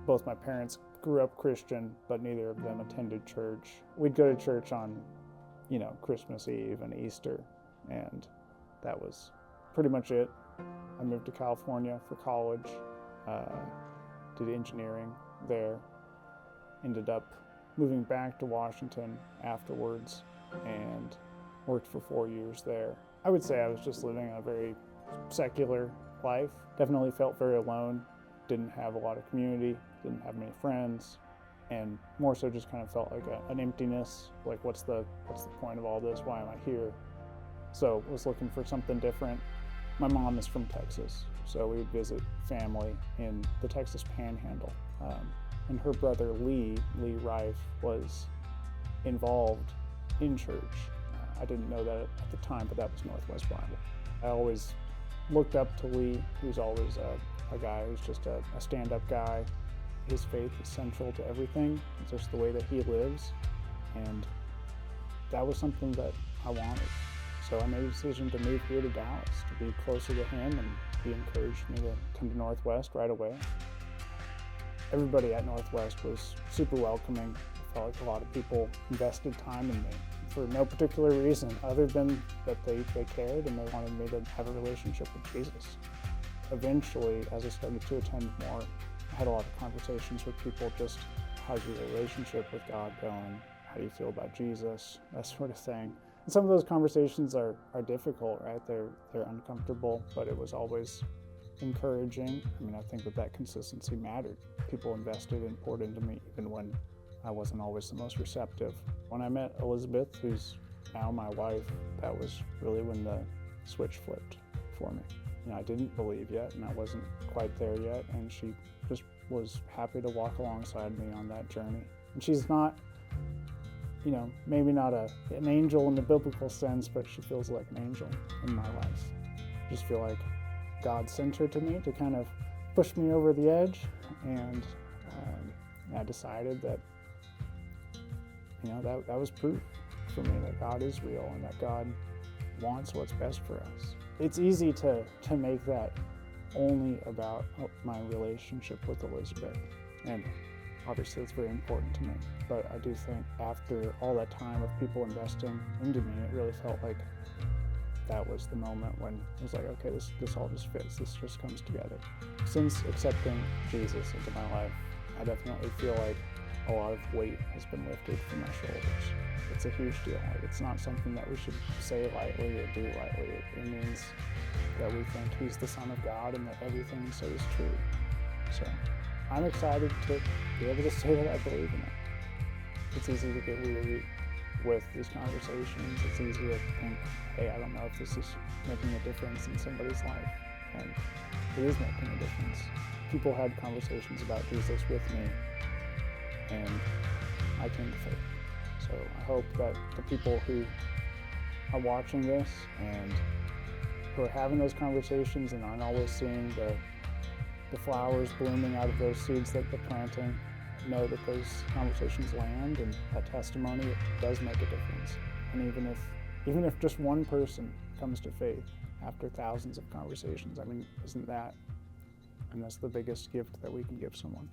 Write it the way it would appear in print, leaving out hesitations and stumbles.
Both my parents grew up Christian, but neither of them attended church. We'd go to church on, Christmas Eve and Easter, and that was pretty much it. I moved to California for college, did engineering there, ended up moving back to Washington afterwards, and worked for 4 years there. I would say I was just living a very secular life. Definitely felt very alone, didn't have a lot of community, didn't have many friends, and more so just kind of felt like an emptiness, like what's the point of all this, why am I here? So was looking for something different. My mom is from Texas, so we would visit family in the Texas Panhandle. And her brother Lee Rife, was involved in church. I didn't know that at the time, but that was Northwest Bible. I always looked up to Lee. He was always a guy who's just a stand-up guy. His faith is central to everything. It's just the way that he lives. And that was something that I wanted. So I made a decision to move here to Dallas, to be closer to him, and he encouraged me to come to Northwest right away. Everybody at Northwest was super welcoming. I felt like a lot of people invested time in me for no particular reason other than that they cared and they wanted me to have a relationship with Jesus. Eventually, as I started to attend more, I had a lot of conversations with people, just how's your relationship with God going? How do you feel about Jesus? That sort of thing. And some of those conversations are difficult, right? They're uncomfortable, but it was always encouraging. I mean, I think that consistency mattered. People invested and poured into me even when I wasn't always the most receptive. When I met Elizabeth, who's now my wife, that was really when the switch flipped for me. I didn't believe yet, and I wasn't quite there yet, and she just was happy to walk alongside me on that journey. And she's not, maybe not an angel in the biblical sense, but she feels like an angel in my life. I just feel like God sent her to me to kind of push me over the edge, and I decided that, that was proof for me that God is real and that God wants what's best for us. It's easy to make that only about my relationship with Elizabeth, and obviously it's very important to me, but I do think after all that time of people investing into me, it really felt like that was the moment when it was like, okay, this all just fits, this just comes together. Since accepting Jesus into my life, I definitely feel like a lot of weight has been lifted from my shoulders. It's a huge deal. It's not something that we should say lightly or do lightly. It means that we think he's the Son of God and that everything he says is true. So I'm excited to be able to say that I believe in it. It's easy to get weary with these conversations. It's easy to think, hey, I don't know if this is making a difference in somebody's life. And it is making a difference. People had conversations about Jesus with me, and I came to faith. So I hope that the people who are watching this and who are having those conversations and aren't always seeing the flowers blooming out of those seeds that they're planting, know that those conversations land, and that testimony, it does make a difference. And even if just one person comes to faith after thousands of conversations, isn't that, and that's the biggest gift that we can give someone.